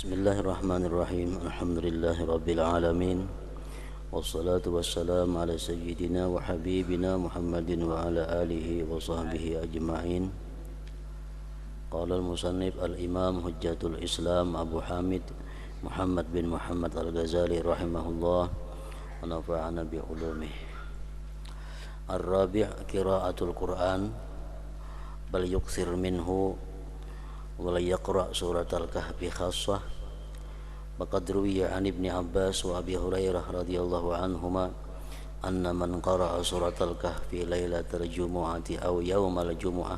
Bismillahirrahmanirrahim. Alhamdulillahirabbil alamin. Wassalatu wassalamu ala sayyidina wa habibina Muhammadin wa ala alihi wa sahbihi ajma'in. Qala al-musannif al-imam hujjatul Islam Abu Hamid Muhammad bin Muhammad al-Ghazali rahimahullah wa nafa'ana bi ulumih. Ar-rabi' qira'atul Qur'an bal yuksir minhu wa la yaqra' surat al-kahfi khassah. Faqad ruwiya an Ibni Abbas wa Abi Hurairah radhiyallahu anhuma anna man qara'a surat al-kahfi lailatal jumu'ati aw yawmal jumu'ah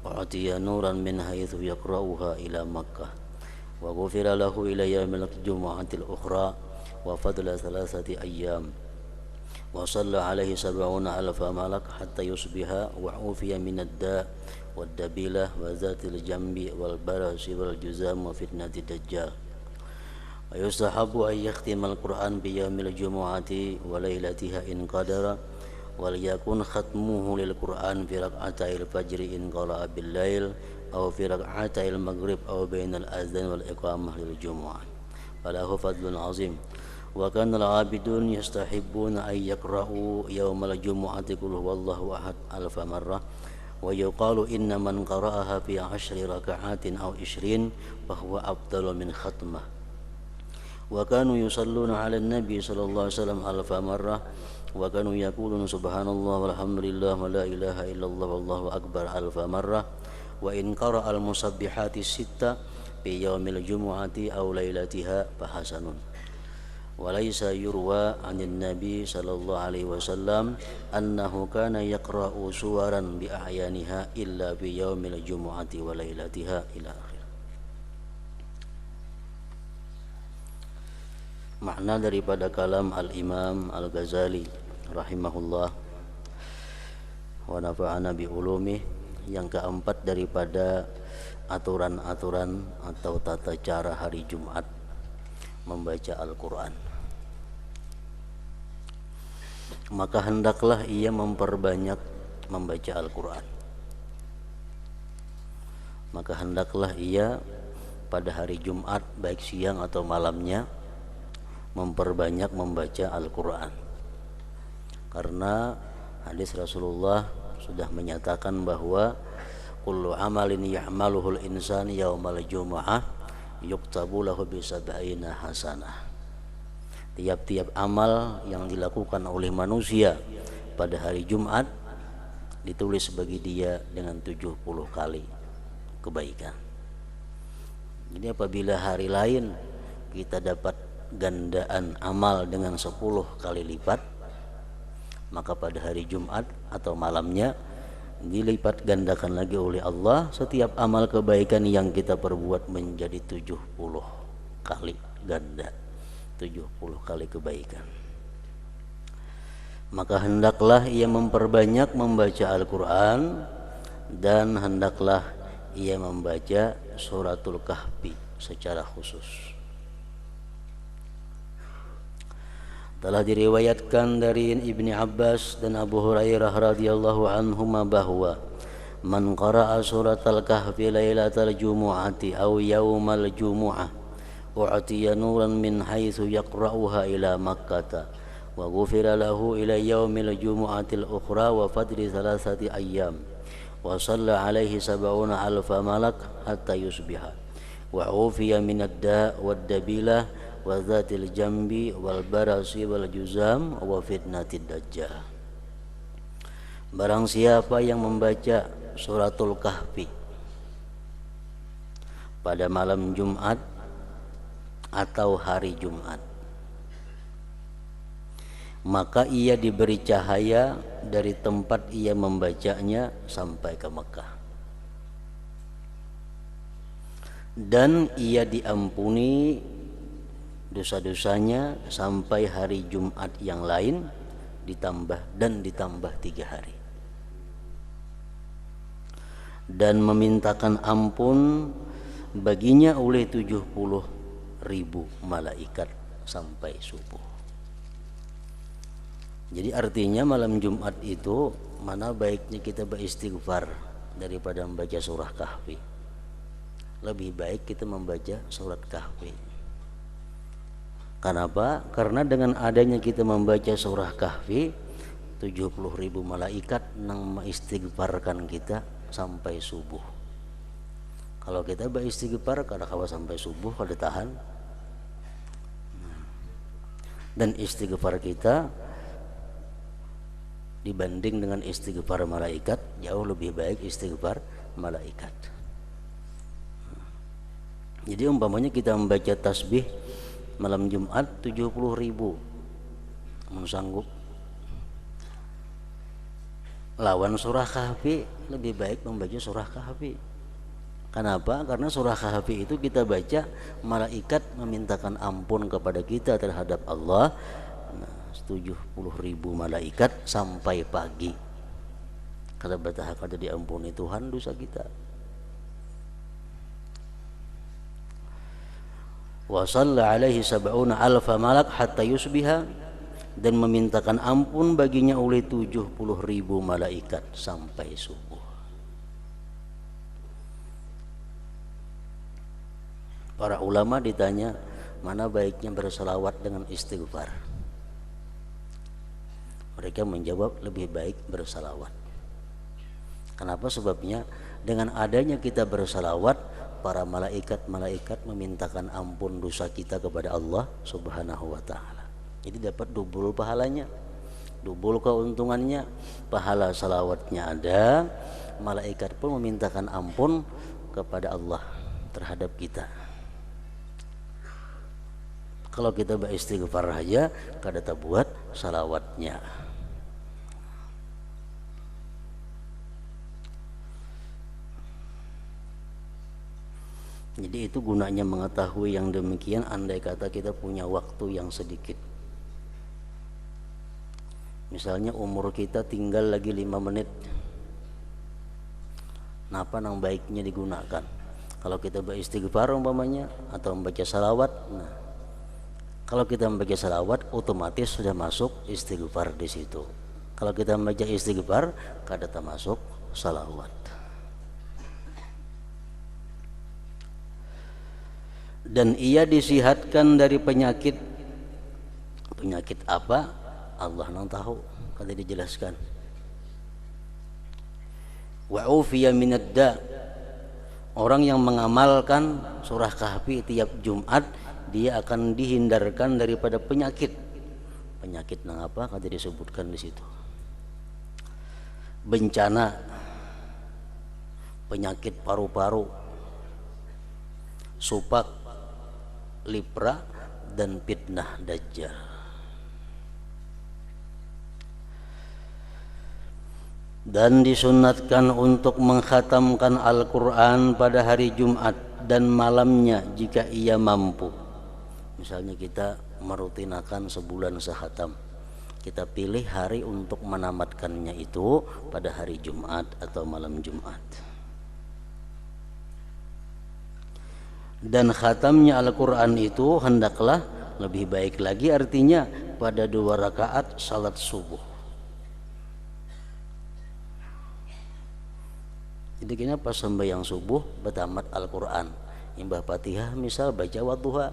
u'tiya nuran min haitsu yaqra'uha ila Makkah wa ghufira lahu ila yawmil jumu'atil ukhra wa fadla thalathati ayyam wa shalla alaihi sab'una alfa malak hatta yusbiha wa ufiya min ad-da' wad-dabilah wa zatil jambi wal barasi wal juzam wa fitnatid dajjal. Wa yustahabu an yakhtimal Qur'an bi yaumil jumu'ati wa lailatiha in qadara wal yakun khatmuhu lil Qur'an fi rak'atayil fajri in qara'a bil lail aw fi rak'atayil maghrib aw bainal adzan wal iqamah lil jumu'ah falahu fadlun azim. Wa kana al-'abidun yastahibbuna an yaqra'u yaumal jumu'ati qul huwallahu ahad alfa marrah wa yuqalu inna man qara'aha fi 10 raka'atin aw 20 fa huwa afdalu min khatmah. Wa kanu yusalluna 'ala an-nabi sallallahu alaihi wasallam alfa marrah wa kanu yaquluna subhanallah walhamdulillah wa la ilaha illallah wallahu akbar alfa marrah wa in qara'a al-musabbihati sitta fi yaumil jumu'ati aw lailatiha fa hasanun. Wa laysa yurwa 'anil nabi sallallahu alaihi wasallam annahu kana yaqra'u suwaran bi ahyaniha illa fi yaumil jumu'ati wa lailatiha ila akhir. Makna daripada kalam al-Imam al-Ghazali rahimahullah wa nafa'ana bi ulumih, yang keempat daripada aturan-aturan atau tata cara hari Jumat membaca Al-Quran. Maka hendaklah ia memperbanyak membaca Al-Quran. Maka hendaklah ia pada hari Jumat baik siang atau malamnya memperbanyak membaca Al-Quran, karena hadis Rasulullah sudah menyatakan bahwa kullu amalin ya'maluhul insan yaumal jumu'ah yuktabu lahu bi sab'ina hasanah. Tiap-tiap amal yang dilakukan oleh manusia pada hari Jumat ditulis bagi dia dengan 70 kali kebaikan. Jadi apabila hari lain kita dapat gandaan amal dengan 10 kali lipat, maka pada hari Jumat atau malamnya dilipat gandakan lagi oleh Allah setiap amal kebaikan yang kita perbuat menjadi 70 kali ganda, 70 kali kebaikan. Maka hendaklah ia memperbanyak membaca Al-Quran dan hendaklah ia membaca suratul Kahfi secara khusus. Telah diriwayatkan dari Ibni Abbas dan Abu Hurairah radhiyallahu anhuma bahwa man qara'a suratal kahfi lailatal jumu'ati aw yaumal jumu'ah u'tiya nuran min haitsu yaqra'uha ila Makkah wa ghufira lahu ila yaumil jumu'atil ukhra wa fadli thalathati ayyam wa shalla alaihi sab'una alfa malak hatta yusbiha wa ufiya minad da' wad dabilah wa zatil jambi wal barasi wal juzam wa fitnatid dajjal. Barang siapa yang membaca suratul Kahfi pada malam Jumat atau hari Jumat, maka ia diberi cahaya dari tempat ia membacanya sampai ke Mekah, dan ia diampuni dosa-dosanya sampai hari Jumat yang lain ditambah 3 hari, dan memintakan ampun baginya oleh 70.000 malaikat sampai subuh. Jadi artinya malam Jumat itu mana baiknya kita beristighfar daripada membaca surah Kahfi. lebih baik kita membaca surat Kahfi. Kenapa? Karena dengan adanya kita membaca surah Kahfi, 70.000 malaikat nang mengistighfarkan kita sampai subuh. Kalau kita beristighfar kada kawa sampai subuh kada tahan. Dan istighfar kita dibanding dengan istighfar malaikat jauh lebih baik istighfar malaikat. Jadi umpamanya kita membaca tasbih malam Jumat 70.000, sanggup lawan surah Kahfi, lebih baik membaca surah Kahfi. Kenapa? Karena surah Kahfi itu kita baca, malaikat memintakan ampun kepada kita terhadap Allah. 70.000 malaikat sampai pagi. Kada betah kada diampuni Tuhan dosa kita. Wa shalla alaihi sab'una alfa malak hatta yusbiha, dan memintakan ampun baginya oleh 70.000 malaikat sampai subuh. Para ulama ditanya mana baiknya berselawat dengan istighfar. Mereka menjawab lebih baik berselawat. Kenapa? Sebabnya dengan adanya kita berselawat, para malaikat memintakan ampun dosa kita kepada Allah Subhanahu wa taala. Jadi dapat double pahalanya, double keuntungannya. Pahala salawatnya ada, malaikat pun memintakan ampun kepada Allah terhadap kita. Kalau kita beristighfar aja kada buat salawatnya. Jadi itu gunanya mengetahui yang demikian andai kata kita punya waktu yang sedikit. Misalnya umur kita tinggal lagi 5 menit. Napa nang baiknya digunakan? Kalau kita beristighfar umpamanya atau membaca salawat. Nah, kalau kita membaca salawat otomatis sudah masuk istighfar di situ. Kalau kita membaca istighfar kada termasuk salawat. Dan ia disihatkan dari penyakit apa? Allah nang tahu, kada dijelaskan. Wa ufiya minad da, orang yang mengamalkan surah Kahfi tiap Jumat dia akan dihindarkan daripada penyakit nang apa kada disebutkan di situ. Bencana, penyakit paru-paru, supak, lipra, dan fitnah dajjal. Dan disunatkan untuk mengkhatamkan Al-Quran pada hari Jumat dan malamnya jika ia mampu. Misalnya kita merutinakan sebulan sehatam, kita pilih hari untuk menamatkannya itu pada hari Jumat atau malam Jumat. Dan khatamnya Al-Quran itu hendaklah lebih baik lagi, artinya pada 2 rakaat salat subuh. Jadi kena pas sembahyang subuh bertamat Al-Quran, imbah Fatihah misal baca wadduha,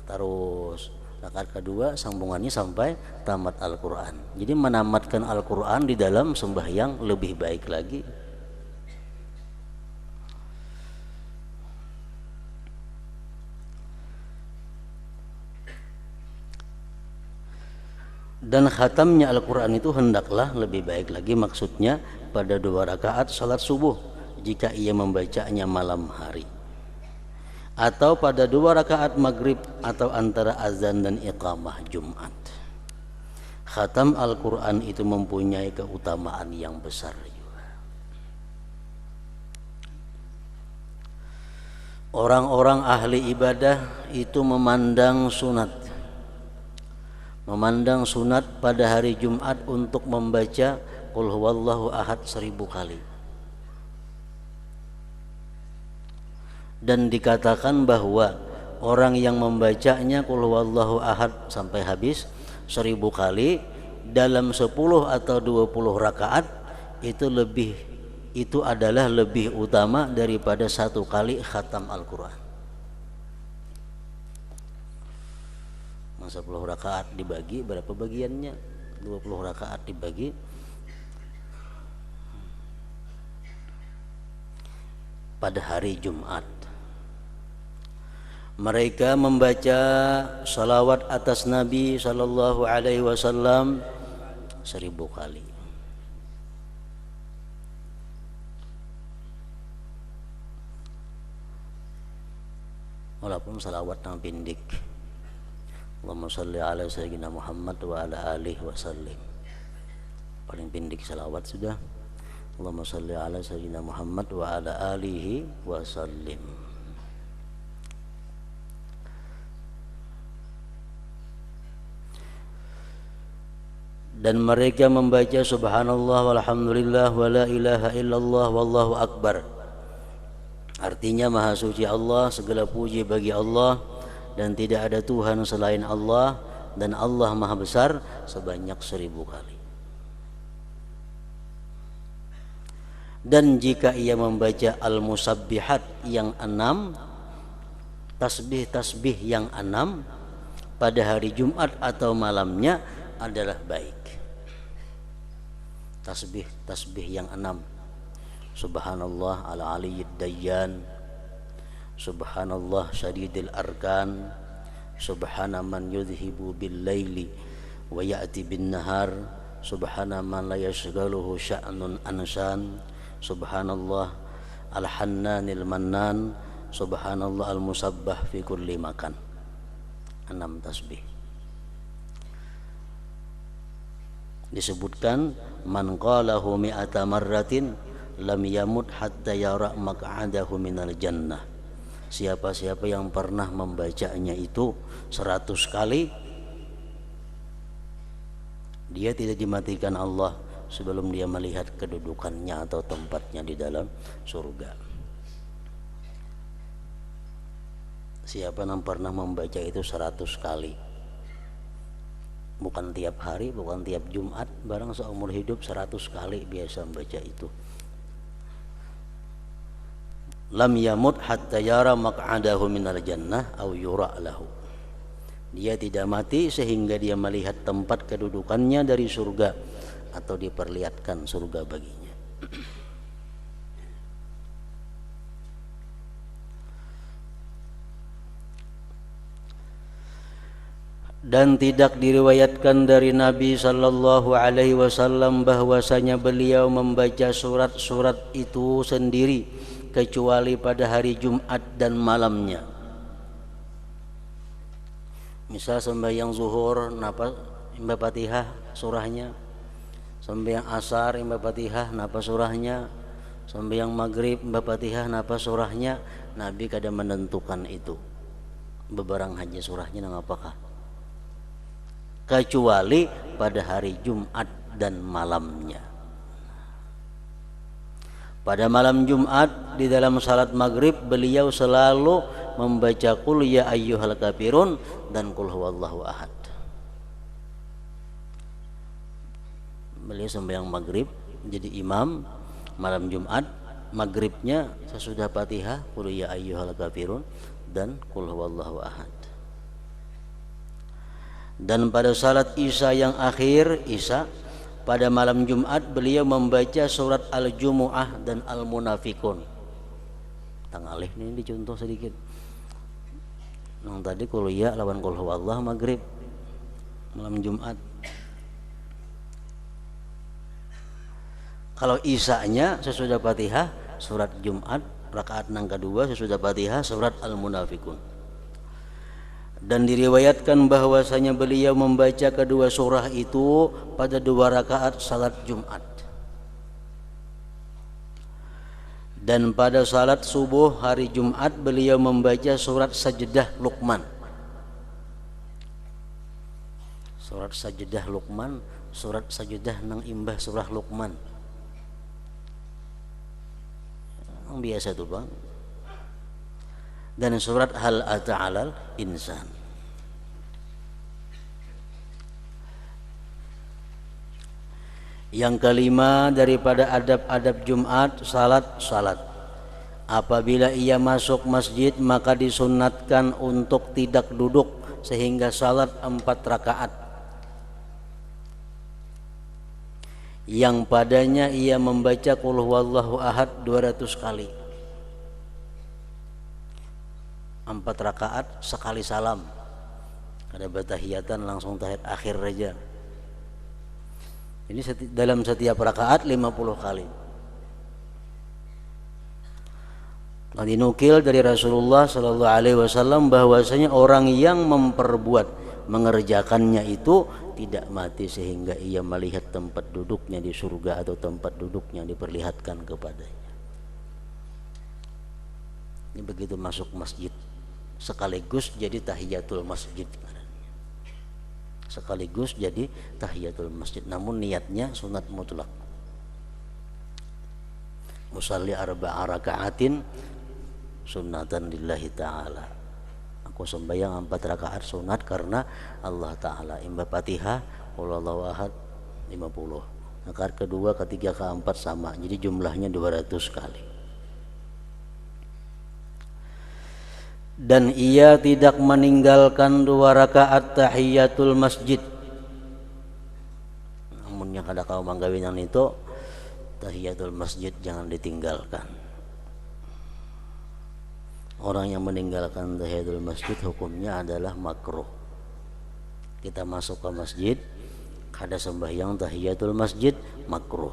terus rakaat kedua sambungannya sampai tamat Al-Quran. Jadi menamatkan Al-Quran di dalam sembahyang lebih baik lagi. Dan khatamnya Al-Quran itu hendaklah lebih baik lagi, maksudnya pada 2 rakaat salat subuh jika ia membacanya malam hari, atau pada 2 rakaat maghrib atau antara azan dan iqamah Jumat. Khatam Al-Quran itu mempunyai keutamaan yang besar juga. Orang-orang ahli ibadah itu memandang sunat pada hari Jumat untuk membaca Qul huwallahu ahad 1000 kali. Dan dikatakan bahwa orang yang membacanya Qul huwallahu ahad sampai habis 1000 kali dalam 10 atau 20 rakaat itu lebih itu adalah lebih utama daripada 1 kali khatam Al-Quran. 10 rakaat dibagi berapa bagiannya? 20 rakaat dibagi pada hari Jumat. Mereka membaca salawat atas Nabi sallallahu alaihi wasallam 1000 kali. Walaupun salawat yang pindik. Allahumma sholli ala sayyidina Muhammad wa ala alihi wasallim. Paling pindik salawat sudah. Allahumma sholli ala sayyidina Muhammad wa ala alihi wasallim. Dan mereka membaca subhanallah walhamdulillah wa la ilaha illallah wallahu akbar. Artinya maha suci Allah, segala puji bagi Allah dan tidak ada Tuhan selain Allah, dan Allah maha besar, sebanyak 1000 kali. Dan jika ia membaca al-musabbihat yang 6, tasbih-tasbih yang 6 pada hari Jumat atau malamnya adalah baik. Tasbih-tasbih yang 6, subhanallah al-aliyyid dayyan, subhanallah syadidil arkan, subhana man yudhibu bil laili wa ya'ti bin nahar, subhana man la yashghaluhu sya'nun ansan, subhanallah al-hannanil mannan, subhanallah al-musabbah fi kulli makan. 6 tasbih. Disebutkan man qalahu mi'ata marratin lam yamut hatta yara maq'adahu minal jannah. Siapa-siapa yang pernah membacanya itu 100 kali, dia tidak dimatikan Allah sebelum dia melihat kedudukannya atau tempatnya di dalam surga. Siapa yang pernah membaca itu 100 kali, bukan tiap hari, bukan tiap Jumat, barang seumur hidup 100 kali biasa membaca itu, lam yamut hatta yara maq'adahu minal jannah aw yura lahu. Dia tidak mati sehingga dia melihat tempat kedudukannya dari surga atau diperlihatkan surga baginya. Dan tidak diriwayatkan dari Nabi sallallahu alaihi wasallam bahwasanya beliau membaca surat-surat itu sendiri kecuali pada hari Jumat dan malamnya. Misal sembahyang zuhur napa imba Fatihah surahnya, sembahyang asar imba Fatihah napa surahnya, sembahyang maghrib imba Fatihah napa surahnya. Nabi kadang menentukan itu beberang haji surahnya nang apakah, kecuali pada hari Jumat dan malamnya. Pada malam Jumat di dalam salat maghrib beliau selalu membaca qul ya ayyuhal kafirun dan qul huwallahu ahad. Beliau sembahyang maghrib jadi imam malam Jumat, maghribnya sesudah Fatihah qul ya ayyuhal kafirun dan qul huwallahu ahad. Dan pada salat Isya yang akhir, Isya pada malam Jumat beliau membaca surat Al-Jumu'ah dan Al-Munafikun. Tangalih ini dicontoh sedikit. Yang tadi qul ya lawan qul huwallah maghrib malam Jumat. Kalau Isyanya sesudah Fatihah surat Jumat, rakaat yang kedua sesudah Fatihah surat Al-Munafikun. Dan diriwayatkan bahwasanya beliau membaca kedua surah itu pada 2 rakaat salat Jumat. Dan pada salat subuh hari Jumat beliau membaca surat Sajdah Luqman. Surat Sajdah Luqman, surat Sajdah nang imbah surah Luqman. Yang biasa tuh Bang. Dan surat Hal Ata 'alal Insan. Yang kelima daripada adab-adab Jumat, salat. Apabila ia masuk masjid maka disunnatkan untuk tidak duduk sehingga salat 4 rakaat yang padanya ia membaca qul huwallahu ahad 200 kali. 4 rakaat sekali salam. Ada batahiyatan langsung tahiyat akhir aja. Ini dalam setiap rakaat 50 kali. Dinukil dari Rasulullah sallallahu alaihi wasallam bahwasanya orang yang mengerjakannya itu tidak mati sehingga ia melihat tempat duduknya di surga atau tempat duduknya diperlihatkan kepadanya. Ini begitu masuk masjid sekaligus jadi tahiyatul masjid. Sekaligus jadi tahiyatul masjid, namun niatnya sunat mutlak. Musalli arba'a raka'atin sunnatan lillahi ta'ala. Aku sembahyang 4 rakaat sunat karena Allah Ta'ala. Imba Fatihah, qul huwallahu ahad 50. Rakaat kedua, ketiga, keempat sama. Jadi jumlahnya 200 kali. Dan ia tidak meninggalkan 2 rakaat tahiyatul masjid. Namun yang kada kau manggawinan itu tahiyatul masjid jangan ditinggalkan. Orang yang meninggalkan tahiyatul masjid hukumnya adalah makruh. Kita masuk ke masjid kada sembahyang tahiyatul masjid, makruh.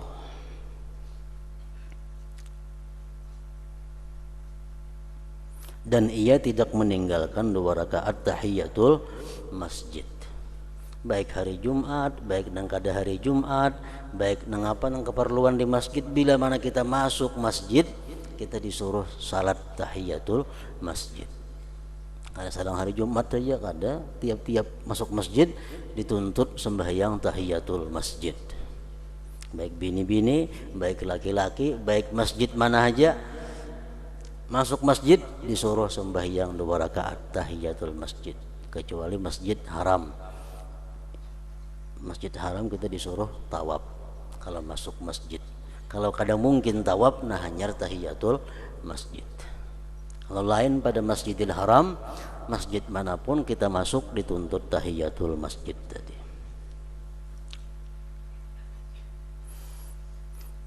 Dan ia tidak meninggalkan 2 rakaat tahiyatul masjid, baik hari Jumat, baik nang kada hari Jumat, baik nang apa nang keperluan di masjid. Bila mana kita masuk masjid kita disuruh salat tahiyatul masjid. Kada sadang hari Jumat saja kada, tiap-tiap masuk masjid dituntut sembahyang tahiyatul masjid. Baik bini-bini, baik laki-laki, baik masjid mana aja, masuk masjid disuruh sembahyang 2 rakaat tahiyatul masjid, kecuali masjid haram. Masjid haram kita disuruh tawaf kalau masuk masjid. Kalau kadang mungkin tawaf, nah hanyar tahiyatul masjid. Kalau lain pada Masjidil Haram, masjid manapun kita masuk dituntut tahiyatul masjid tadi.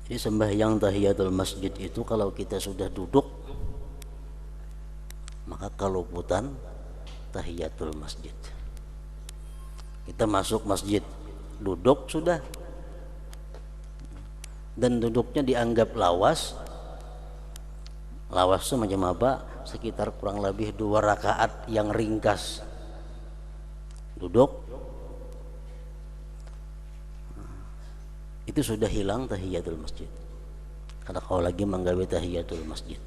Jadi sembahyang tahiyatul masjid itu kalau kita sudah duduk maka keluputan tahiyatul masjid. Kita masuk masjid, duduk sudah, dan duduknya dianggap lawas. Lawas itu macam apa? Sekitar kurang lebih 2 rakaat yang ringkas. Duduk itu sudah hilang tahiyatul masjid. Karena kau lagi menggawe tahiyatul masjid.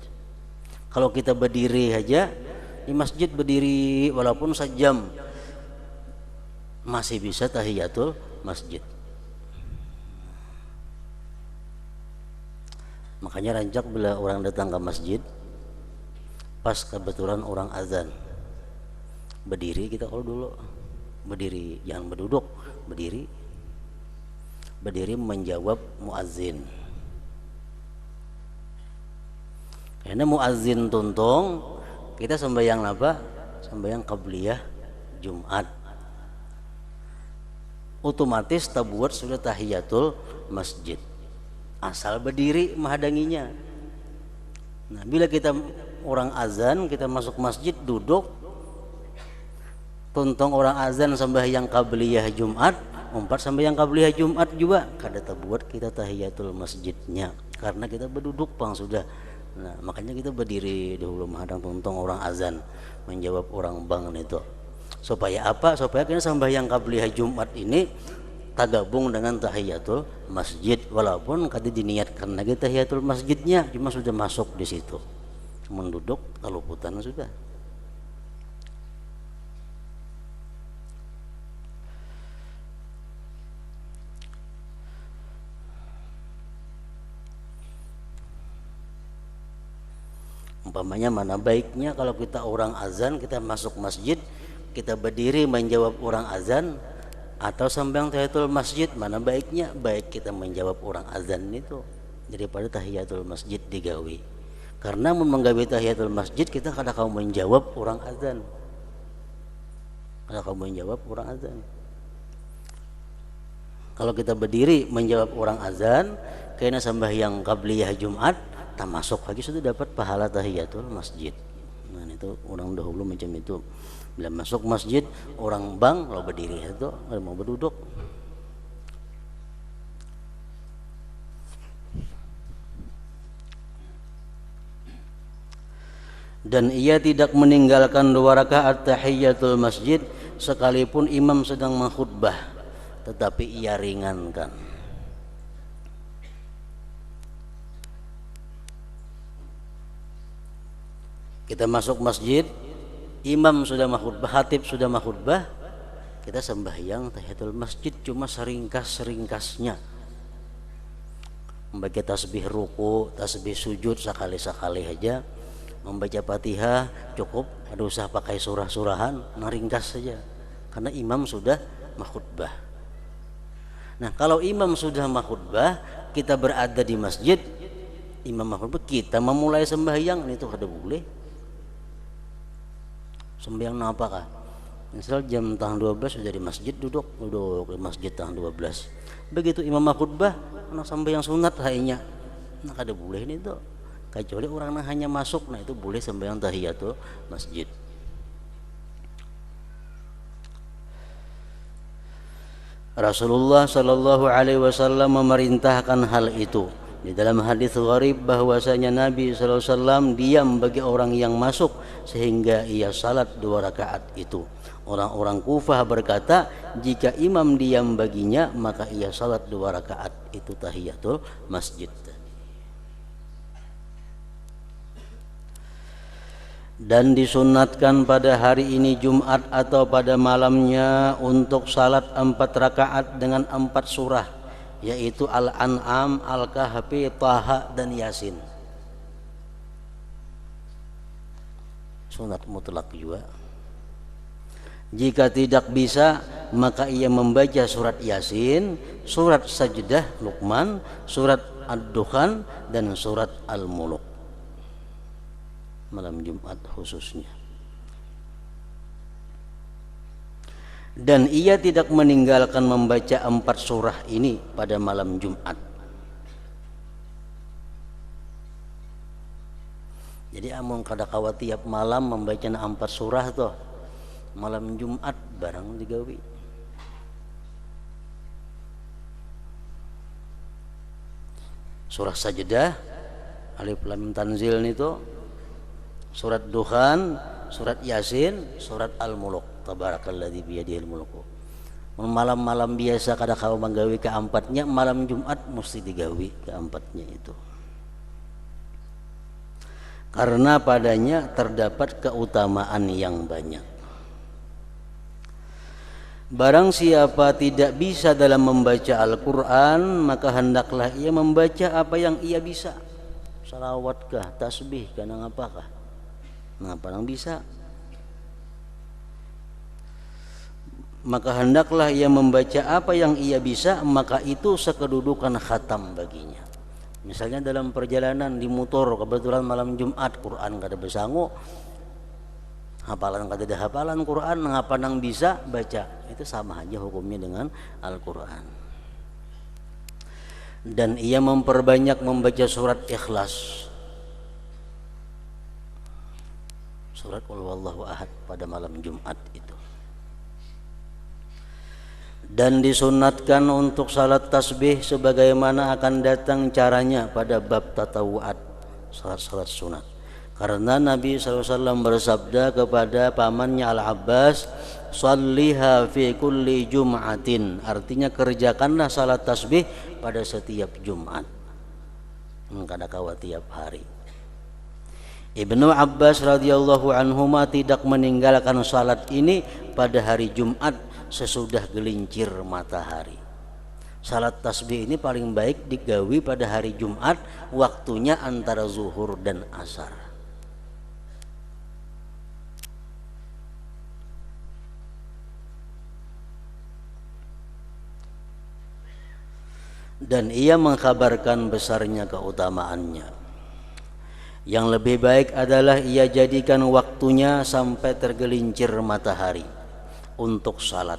Kalau kita berdiri aja di masjid, berdiri walaupun sejam masih bisa tahiyatul masjid. Makanya rancak bila orang datang ke masjid pas kebetulan orang azan, berdiri kita kalau dulu, berdiri, jangan berduduk, berdiri menjawab muazzin. Karena muazzin tuntung kita sembahyang apa? Sembahyang qabliyah Jumat. Otomatis tabuat sudah tahiyatul masjid. Asal berdiri menghadanginya. Nah, bila kita orang azan, kita masuk masjid duduk, tuntung orang azan sembahyang qabliyah Jumat, umpat sembahyang qabliyah Jumat juga kada tabuat kita tahiyatul masjidnya karena kita berduduk pang sudah. Nah, makanya kita berdiri dahulu menghadang tuntung orang azan menjawab orang bangun itu. Supaya apa? Supaya kita sembahyang qabliyah Jumat ini tergabung dengan tahiyatul masjid, walaupun kada diniatkan lagi tahiyatul masjidnya, cuma sudah masuk di situ, cuma duduk keluputan sudah. Umpamanya mana baiknya kalau kita orang azan, kita masuk masjid, kita berdiri menjawab orang azan, atau sembahyang tahiyatul masjid, mana baiknya? Baik kita menjawab orang azan itu daripada tahiyatul masjid digawi. Karena menggawi tahiyatul masjid kita kada kau menjawab orang azan. Kada kau menjawab orang azan. Kalau kita berdiri menjawab orang azan, kena sembahyang qabliyah Jumat, tak masuk lagi sudah dapat pahala tahiyatul masjid. Nah itu orang dahulu macam itu. Bila masuk masjid orang bang kalau berdiri itu mau berduduk. Dan ia tidak meninggalkan 2 rakaat tahiyatul masjid sekalipun imam sedang mengkhutbah, tetapi ia ringankan. Kita masuk masjid, imam sudah mengkhutbah, khatib sudah mengkhutbah, kita sembahyang tahiyatul masjid cuma seringkas-seringkasnya. Membaca tasbih ruku, tasbih sujud sekali-sekali aja. Membaca Fatihah cukup, ada usah pakai surah-surahan, meringkas saja karena imam sudah mengkhutbah. Nah, kalau imam sudah mengkhutbah, kita berada di masjid, imam mengkhutbah, kita memulai sembahyang, itu kada boleh. Sembahyang apakah? Misal jam tang 12 sudah di masjid, duduk di masjid tang 12. Begitu imam mengkhutbah, nak sembahyang sunat hanya, nah kada boleh ini tuh. Kecuali orang yang hanya masuk, nah itu boleh sembahyang tahiyatul masjid. Rasulullah sallallahu alaihi wasallam memerintahkan hal itu. Di dalam hadis gharib bahwasanya Nabi sallallahu alaihi wasallam diam bagi orang yang masuk sehingga ia salat 2 rakaat itu. Orang-orang Kufah berkata, jika imam diam baginya maka ia salat 2 rakaat itu tahiyatul masjid. Dan disunatkan pada hari ini Jumat atau pada malamnya untuk salat 4 rakaat dengan 4 surah, yaitu Al-An'am, Al-Kahfi, Taha dan Yasin. Sunat mutlak juga. Jika tidak bisa maka ia membaca surat Yasin, surat Sajdah Luqman, surat Ad-Dukhan dan surat Al-Muluk malam Jumat khususnya. Dan ia tidak meninggalkan membaca 4 surah ini pada malam Jumat. Jadi amun kada kawa tiap malam membaca 4 surah toh, malam Jumat barang digawi. Surah Sajdah, Alif Lam Mim Tanzil itu, surat Dukhan, surat Yasin, surat Al-Muluk, tabarakalladzi biyadihil mulku. Malam-malam biasa kada kau menggawi keempatnya, malam Jumat mesti digawi keempatnya itu. Karena padanya terdapat keutamaan yang banyak. Barang siapa tidak bisa dalam membaca Al-Quran, maka hendaklah ia membaca apa yang ia bisa. Salawatkah, tasbih, kana apakah? Mengapa nang bisa? Maka hendaklah ia membaca apa yang ia bisa, maka itu sekedudukan khatam baginya. Misalnya dalam perjalanan di motor, kebetulan malam Jumat, Quran kada besangu, hafalan kada ada hafalan Quran, mengapa nang bisa baca? Itu sama aja hukumnya dengan Al-Quran. Dan ia memperbanyak membaca surat Ikhlas, surat Qul Huwallahu Ahad pada malam Jumat itu. Dan disunatkan untuk salat tasbih sebagaimana akan datang caranya pada bab tatawu'at, salat-salat sunat. Karena Nabi SAW bersabda kepada pamannya Al-Abbas, "Shalliha fi kulli jum'atin." Artinya kerjakanlah salat tasbih pada setiap Jumat. Kada kawa tiap hari. Ibnu Abbas radhiyallahu anhuma tidak meninggalkan salat ini pada hari Jumat sesudah gelincir matahari. Salat tasbih ini paling baik digawi pada hari Jumat, waktunya antara zuhur dan asar. dan ia mengkabarkan besarnya keutamaannya. Yang lebih baik adalah ia jadikan waktunya sampai tergelincir matahari untuk salat,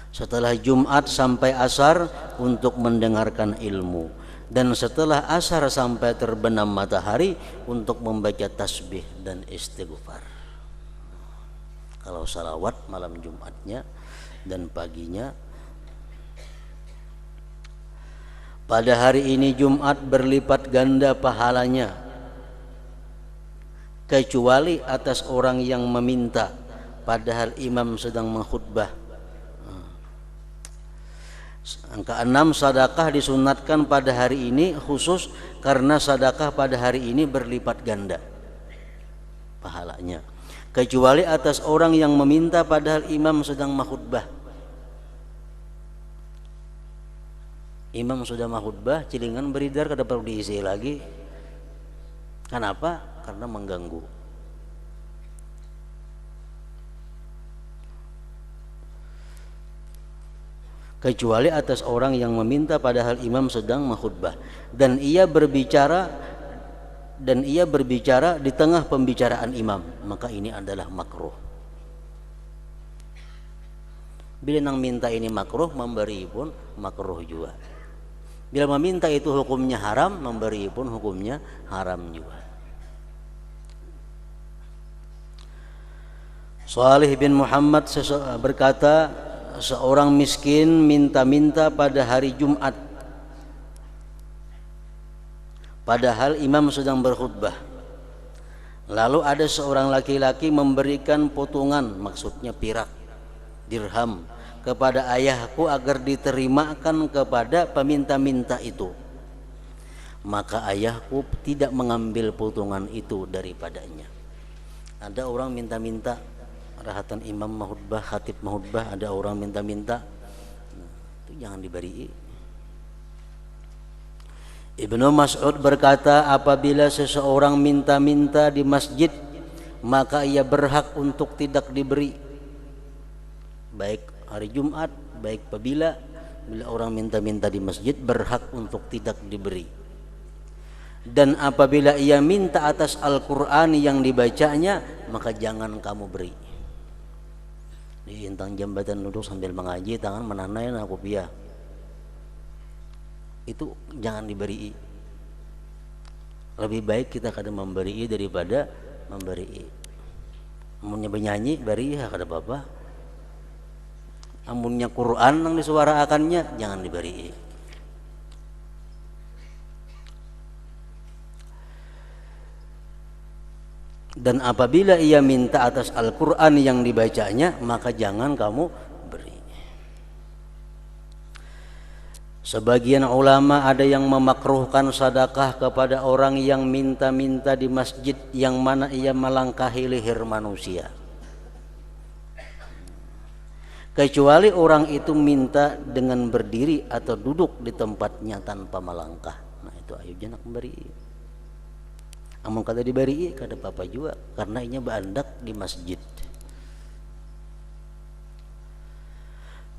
setelah Jumat sampai asar untuk mendengarkan ilmu, dan setelah asar sampai terbenam matahari untuk membaca tasbih dan istighfar. Kalau salawat malam Jumatnya dan paginya. Pada hari ini Jumat berlipat ganda pahalanya, kecuali atas orang yang meminta padahal imam sedang mengkhutbah. Angka 6, sedekah disunatkan pada hari ini khusus karena sedekah pada hari ini berlipat ganda pahalanya, kecuali atas orang yang meminta padahal imam sedang mengkhutbah. Imam sudah mahutbah, cilingan beridar, kada perlu diisi lagi. Kenapa? Karena mengganggu. Kecuali atas orang yang meminta padahal imam sedang mahutbah dan ia berbicara di tengah pembicaraan imam, maka ini adalah makruh. Bila nang minta ini makruh, memberi pun makruh juga. Bila meminta itu hukumnya haram, memberi pun hukumnya haram juga. Salih bin Muhammad berkata, seorang miskin minta-minta pada hari Jumat padahal imam sedang berkhutbah. Lalu ada seorang laki-laki memberikan potongan, maksudnya pirak, dirham, kepada ayahku agar diterimakan kepada peminta-minta itu. Maka ayahku tidak mengambil potongan itu daripadanya. Ada orang minta-minta rahatan imam mahutbah, khatib mahutbah, ada orang minta-minta, itu jangan diberi. Ibnu Mas'ud berkata, apabila seseorang minta-minta di masjid, maka ia berhak untuk tidak diberi, baik hari Jumat, baik bila orang minta-minta di masjid, berhak untuk tidak diberi. Dan apabila ia minta atas Al-Quran yang dibacanya, maka jangan kamu beri. Di intang jambatan duduk sambil mengaji, tangan menanai na kopiah, itu jangan diberi. Lebih baik kita kada memberi daripada memberi. Amunnya bernyanyi beri ya kada apa-apa. Amunnya Quran yang disuaraakannya jangan diberi. Dan apabila ia minta atas Al-Quran yang dibacanya, maka jangan kamu beri. Sebagian ulama ada yang memakruhkan sedekah kepada orang yang minta-minta di masjid yang mana ia melangkahi leher manusia, kecuali orang itu minta dengan berdiri atau duduk di tempatnya tanpa melangkah. Nah itu ayo jangan memberi. Amun kada diberi kada apa-apa juga, karena inya beandak di masjid.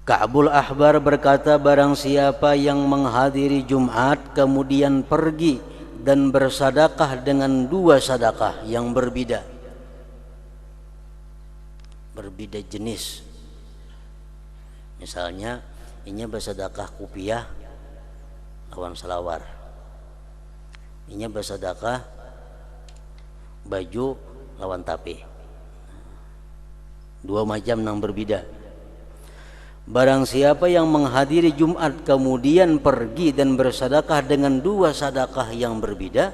Ka'bul Ahbar berkata, barang siapa yang menghadiri Jumat kemudian pergi dan bersadakah dengan dua sadakah yang berbeda jenis. Misalnya inya bersadakah kupiah lawan selawar, inya bersadakah baju lawan tape, dua macam yang berbeda. Barang siapa yang menghadiri Jumat kemudian pergi dan bersadakah dengan dua sadakah yang berbeda,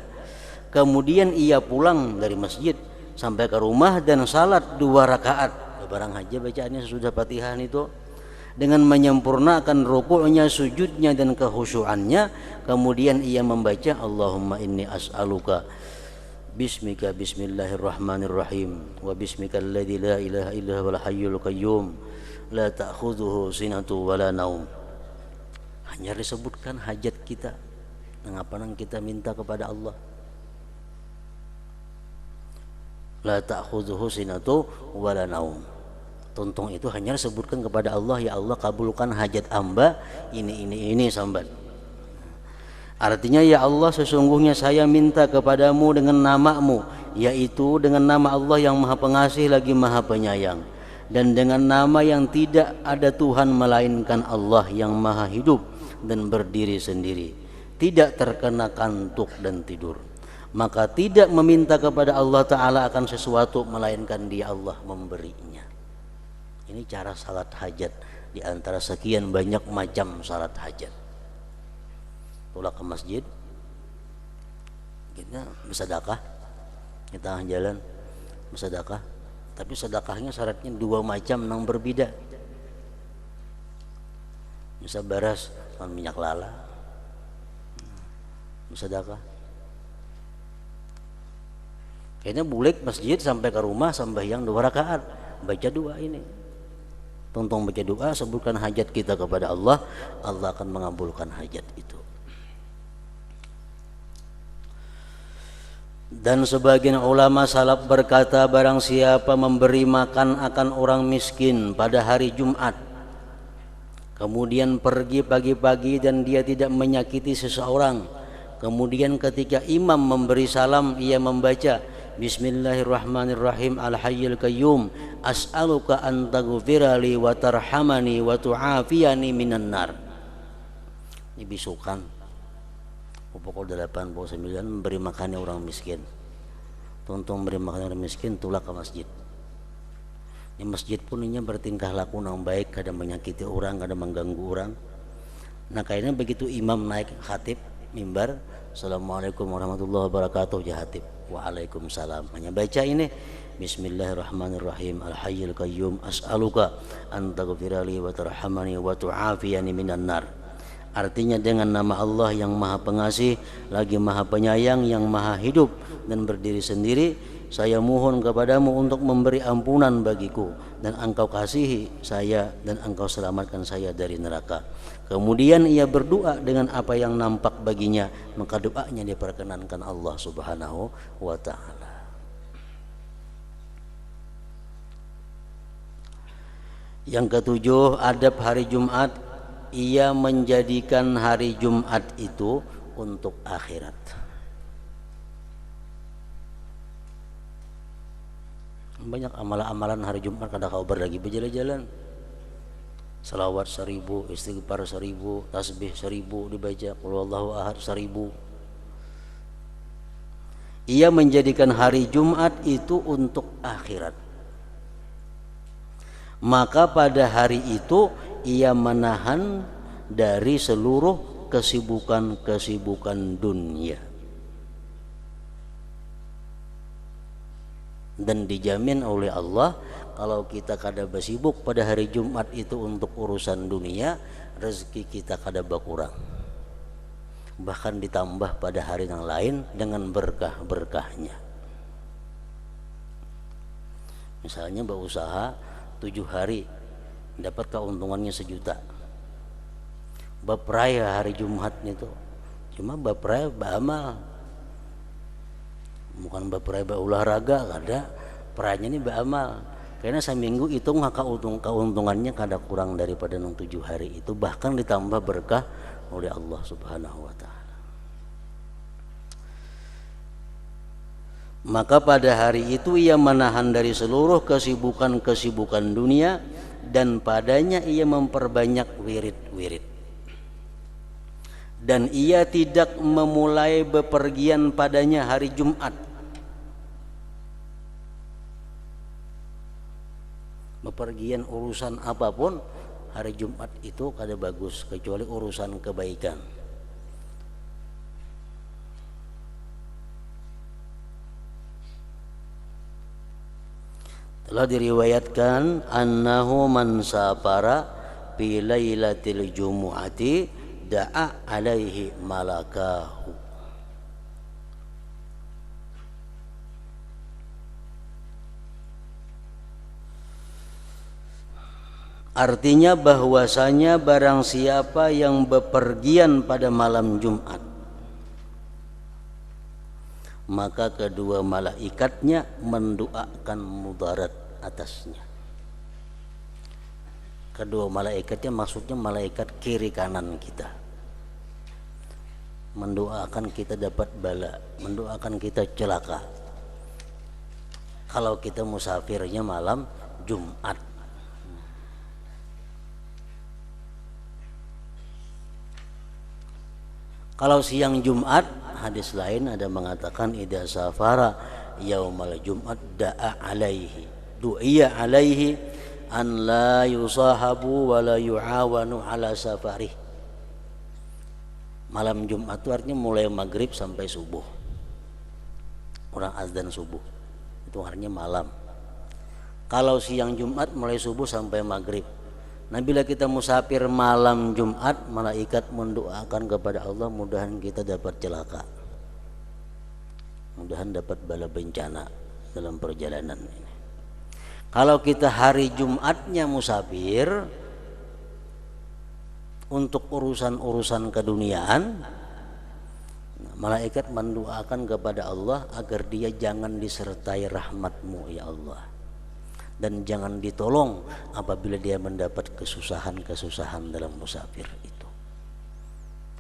kemudian ia pulang dari masjid sampai ke rumah dan salat 2 rakaat, barang haja bacaannya sesudah Fatihah itu, dengan menyempurnakan rukuknya, sujudnya dan kekhusyuannya, kemudian ia membaca Allahumma inni as'aluka bismika bismillahirrahmanirrahim wa bismika alladzi la ilaha illa huwal hayyul qayyum la ta'khudhuhu sinatu wala naum. Hanya disebutkan hajat kita, mengapa nang kita minta kepada Allah. La ta'khudhuhu sinatu wala naum. Tuntung itu hanya disebutkan kepada Allah, ya Allah kabulkan hajat hamba ini sambat. Artinya, ya Allah, sesungguhnya saya minta kepadamu dengan namamu, yaitu dengan nama Allah yang maha pengasih lagi maha penyayang, dan dengan nama yang tidak ada Tuhan melainkan Allah yang maha hidup dan berdiri sendiri, tidak terkena kantuk dan tidur. Maka tidak meminta kepada Allah Ta'ala akan sesuatu melainkan Dia Allah memberinya. Ini cara salat hajat di antara sekian banyak macam salat hajat. Pulang ke masjid, kita bersedekah, kita jalan bersedekah, tapi sedekahnya syaratnya dua macam yang berbeda. Bisa beras dengan minyak lala, bersedekah. Kayaknya bulik masjid sampai ke rumah sembahyang 2 rakaat, baca doa ini. Tungtung baca doa, sebutkan hajat kita kepada Allah, Allah akan mengabulkan hajat itu. Dan sebagian ulama salaf berkata, barang siapa memberi makan akan orang miskin pada hari Jumat, kemudian pergi pagi-pagi dan dia tidak menyakiti seseorang, kemudian ketika imam memberi salam ia membaca Bismillahirrahmanirrahim, Al-Hayyul Qayyum, as'aluka an taghfirali wa tarhamani wa tu'afiyani minan nar. Ini bisukan pukul 8, pukul 9 memberi makannya orang miskin. Tuntung memberi makan orang miskin, tulak ke masjid. Di masjid pun ini bertingkah laku yang baik, kadang menyakiti orang, kadang mengganggu orang. Nah kayaknya begitu imam naik khatib mimbar, Assalamualaikum warahmatullahi wabarakatuh, ya khatib, waalaikumsalam, hanya baca ini Bismillahirrahmanirrahim, Al-Hayyul Qayyum, as'aluka an taghfirali wa tarhamani wa tu'afiyani minan nar. Artinya, dengan nama Allah yang maha pengasih lagi maha penyayang, yang maha hidup dan berdiri sendiri, saya mohon kepadamu untuk memberi ampunan bagiku, dan engkau kasihi saya dan engkau selamatkan saya dari neraka. Kemudian ia berdoa dengan apa yang nampak baginya, maka doanya diperkenankan Allah Subhanahu wa ta'ala. Yang ketujuh, adab hari Jumat. Ia menjadikan hari Jumat itu untuk akhirat. Banyak amalan-amalan hari Jumat kada kau lagi berjalan-jalan. Salawat 1000, istighfar 1000, tasbih 1000 dibaca, qul huwallahu ahad 1000. Ia menjadikan hari Jumat itu untuk akhirat. Maka pada hari itu ia menahan dari seluruh kesibukan-kesibukan dunia, dan dijamin oleh Allah kalau kita kada bersibuk pada hari Jumat itu untuk urusan dunia, rezeki kita kada berkurang, bahkan ditambah pada hari yang lain dengan berkah-berkahnya. Misalnya berusaha 7 hari dapat keuntungannya 1 juta, bapraya hari Jumat itu cuma bapraya beramal, bukan bapraya berolahraga, kada peranya ini beramal. Karena seminggu itu keuntungannya kada kurang daripada 7 hari itu, bahkan ditambah berkah oleh Allah Subhanahu wa ta'ala. Maka pada hari itu ia menahan dari seluruh kesibukan-kesibukan dunia, dan padanya ia memperbanyak wirid-wirid. Dan ia tidak memulai bepergian padanya hari Jumat. Bepergian urusan apapun hari Jumat itu kada bagus, kecuali urusan kebaikan. Telah diriwayatkan annahu man safara fi lailatil jumu'ati da'a alaihi malakahu. Artinya bahwasanya barang siapa yang bepergian pada malam Jumat, maka kedua malaikatnya mendoakan mudarat atasnya. Kedua malaikatnya maksudnya malaikat kiri kanan kita. mendoakan kita dapat bala, mendoakan kita celaka kalau kita musafirnya malam Jumat. Kalau siang Jumat, hadis lain ada mengatakan idza safara yaumal Jumat da'a alaihi, du'iya alaihi an la yusahabu wa la yu'awanu ala safarih. Malam Jumat itu artinya mulai maghrib sampai subuh. Orang azan subuh itu artinya malam. Kalau siang Jumat mulai subuh sampai maghrib. Nah, bila kita musafir malam Jumat, malaikat mendoakan kepada Allah mudahan kita dapat celaka, mudahan dapat bala bencana dalam perjalanan ini. Kalau kita hari Jumatnya musafir untuk urusan-urusan keduniaan, malaikat mendoakan kepada Allah agar dia jangan disertai rahmat-Mu ya Allah, dan jangan ditolong apabila dia mendapat kesusahan-kesusahan dalam musafir itu.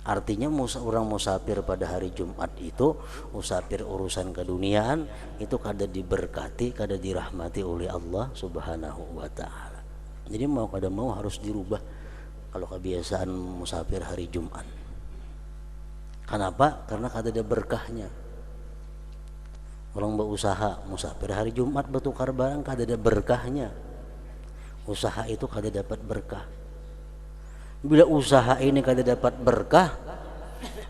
Artinya orang musafir pada hari Jumat itu, musafir urusan keduniaan itu kada diberkati, kada dirahmati oleh Allah Subhanahu wa taala. Jadi mau kada mau harus dirubah kalau kebiasaan musafir hari Jumat. Kenapa? Karena kada ada berkahnya. Orang berusaha musafir hari Jumat bertukar barang kada ada berkahnya. Usaha itu kada dapat berkah. Bila usaha ini kada dapat berkah,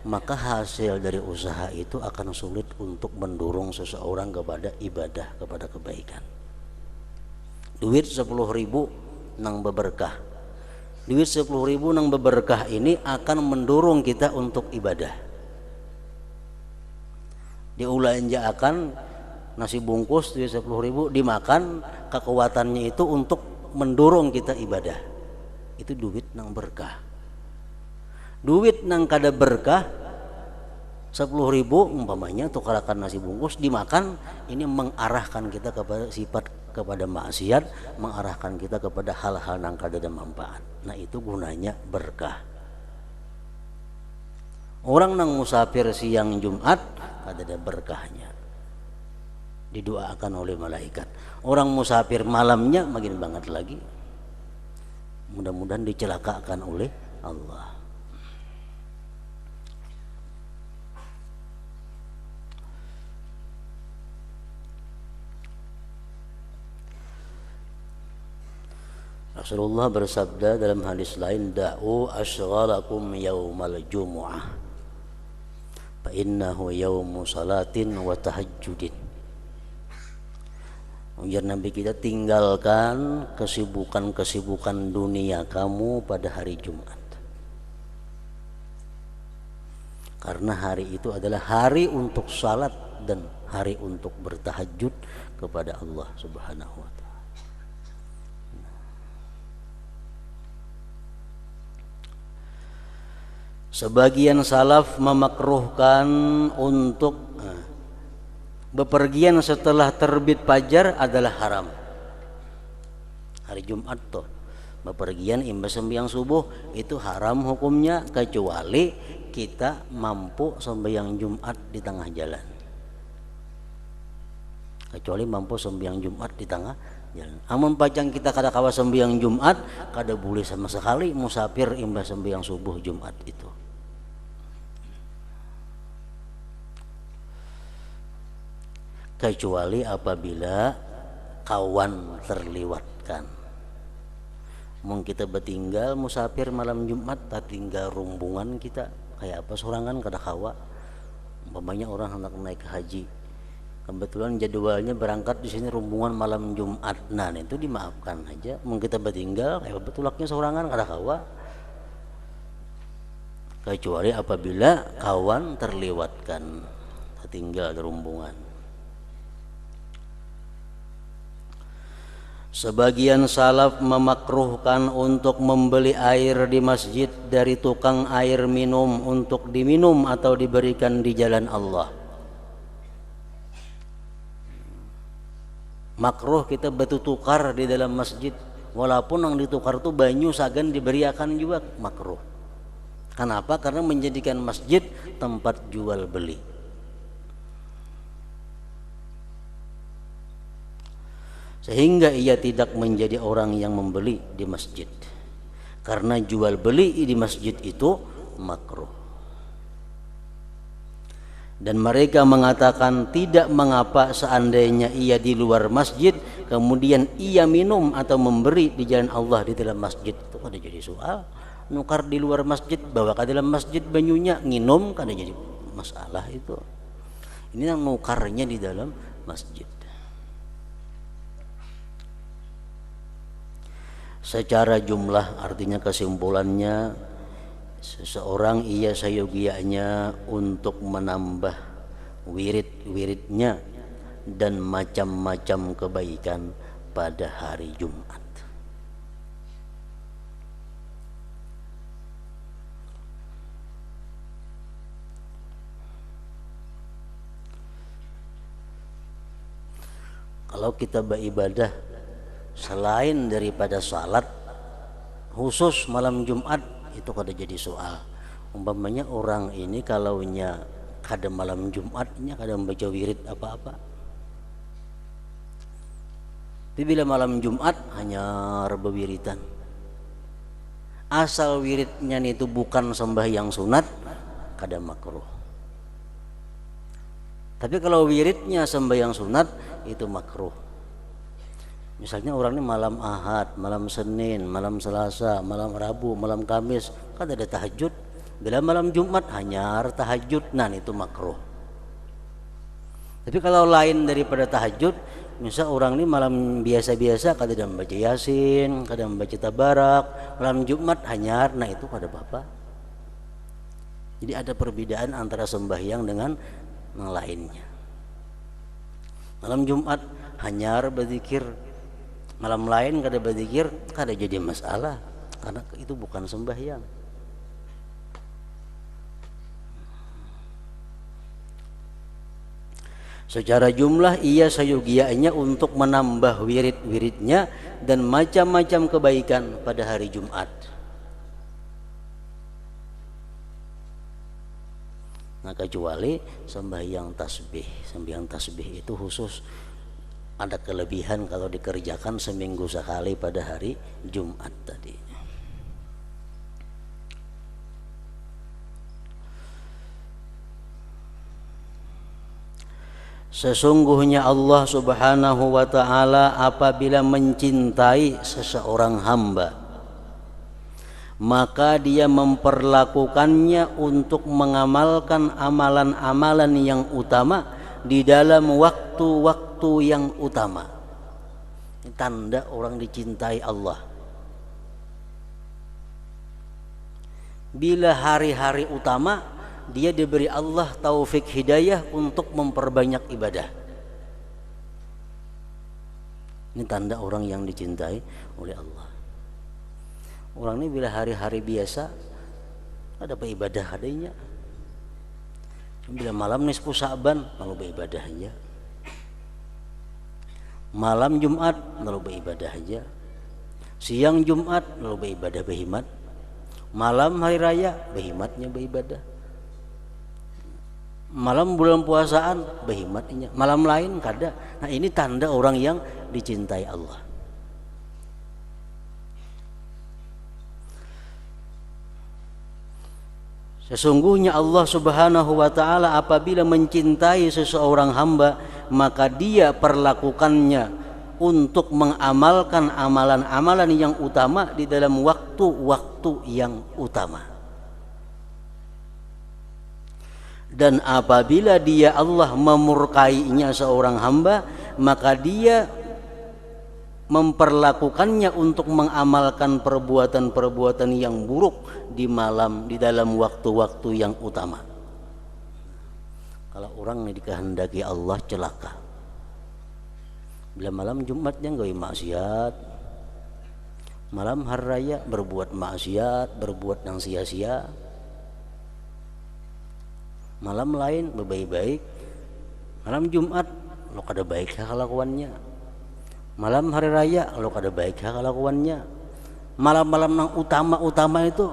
maka hasil dari usaha itu akan sulit untuk mendorong seseorang kepada ibadah, kepada kebaikan. Duit 10.000 nang beberkah. Duit 10.000 nang beberkah ini akan mendorong kita untuk ibadah. Diulanjakan nasi bungkus duit 10.000 dimakan, kekuatannya itu untuk mendorong kita ibadah. Itu duit nang berkah. Duit nang kada berkah 10.000 umpamanya tukarakan nasi bungkus dimakan, ini mengarahkan kita kepada sifat, kepada maksiat, mengarahkan kita kepada hal-hal nang kada ada manfaat. Nah, itu gunanya berkah. Orang nang musafir siang Jumat kada ada berkahnya, didoakan oleh malaikat. Orang musafir malamnya makin banget lagi, mudah-mudahan dicelakakan oleh Allah. Rasulullah bersabda dalam hadis lain, da'u ashghalakum yaumal jumu'ah fa innahu yaumu salatin wa tahajjudin. Ujar Nabi kita, tinggalkan kesibukan-kesibukan dunia kamu pada hari Jumat, karena hari itu adalah hari untuk salat dan hari untuk bertahajud kepada Allah Subhanahu wa taala. Sebagian salaf memakruhkan untuk bepergian setelah terbit fajar adalah haram. Hari Jumat tuh bepergian imbas sembahyang subuh itu haram hukumnya, kecuali kita mampu sembahyang Jumat di tengah jalan. Kecuali mampu sembahyang Jumat di tengah jalan. Amun pacang kita kada kawa sembahyang Jumat, kada boleh sama sekali musafir imbas sembahyang subuh Jumat itu. Kecuali apabila kawan terlewatkan. Mungkin kita bertinggal musafir malam Jumat, tak tinggal rombongan kita kayak apa sorangan kada kawa. Umpamanya orang hendak naik ke haji, kebetulan jadwalnya berangkat di sini rombongan malam Jumat, nah itu dimaafkan aja. Mungkin kita bertinggal kayak betulaknya sorangan kada kawa. Kecuali apabila kawan terlewatkan, tertinggal di rombongan. Sebagian salaf memakruhkan untuk membeli air di masjid dari tukang air minum untuk diminum atau diberikan di jalan Allah. Makruh kita bertukar di dalam masjid, walaupun yang ditukar itu banyu sagan diberiakan juga makruh. Kenapa? Karena menjadikan masjid tempat jual beli. Sehingga ia tidak menjadi orang yang membeli di masjid. Karena jual beli di masjid itu makruh. Dan mereka mengatakan tidak mengapa seandainya ia di luar masjid kemudian ia minum atau memberi di jalan Allah di dalam masjid. Itu kan jadi soal. Nukar di luar masjid bawa ke dalam masjid banyunya nginum kan jadi masalah itu. Ini yang nukarnya di dalam masjid. Secara jumlah artinya kesimpulannya seseorang ia sayogianya untuk menambah wirid-wiridnya dan macam-macam kebaikan pada hari Jumat. Kalau kita beribadah selain daripada salat khusus malam Jumat itu kada jadi soal. Umpamanya orang ini kalaunya kada malam Jumatnya kada membaca wirid apa-apa. Tapi bila malam Jumat hanya berwiridan. Asal wiridnya itu bukan sembahyang sunat kada makruh. Tapi kalau wiridnya sembahyang sunat itu makruh. Misalnya orang ini malam Ahad, malam Senin, malam Selasa, malam Rabu, malam Kamis kan ada tahajud. Bila malam Jumat hanya tahajud, nah itu makruh. Tapi kalau lain daripada tahajud, misal orang ini malam biasa-biasa kada membaca Yasin, kada membaca Tabarak, malam Jumat hanya, nah itu kada apa-apa. Jadi ada perbedaan antara sembahyang dengan yang lainnya. Malam Jumat hanya berzikir, malam lain kada berzikir kada jadi masalah karena itu bukan sembahyang. Secara jumlah ia sayogianya untuk menambah wirid-wiridnya dan macam-macam kebaikan pada hari Jumat. Nah kecuali sembahyang tasbih itu khusus ada kelebihan kalau dikerjakan seminggu sekali pada hari Jumat tadi. Sesungguhnya Allah Subhanahu wa ta'ala apabila mencintai seseorang hamba, maka dia memperlakukannya untuk mengamalkan amalan-amalan yang utama di dalam waktu-waktu yang utama. Ini tanda orang dicintai Allah. Bila hari-hari utama dia diberi Allah taufik hidayah untuk memperbanyak ibadah. Ini tanda orang yang dicintai oleh Allah. Orang ini bila hari-hari biasa ada apa ibadah adanya. Bila malam nisfu Sa'ban lalu beribadah aja. Malam Jumat lalu beribadah aja. Siang Jumat lalu beribadah berhimat. Malam hari raya berhimatnya beribadah. Malam bulan puasaan berhimatnya. Malam lain kada. Nah ini tanda orang yang dicintai Allah. Sesungguhnya Allah Subhanahu wa ta'ala apabila mencintai seseorang hamba, maka dia perlakukannya untuk mengamalkan amalan-amalan yang utama di dalam waktu-waktu yang utama. Dan apabila dia Allah memurkainya seorang hamba, maka dia memperlakukannya untuk mengamalkan perbuatan-perbuatan yang buruk di dalam waktu-waktu yang utama. Kalau orang ini dikehendaki Allah celaka. Bila malam Jumatnya gawe maksiat, malam hari raya berbuat maksiat, berbuat yang sia-sia, malam lain berbaik-baik, malam Jumat lo kada baik kelakuannya, malam hari raya lo kada baik kelakuannya, malam-malam yang utama-utama itu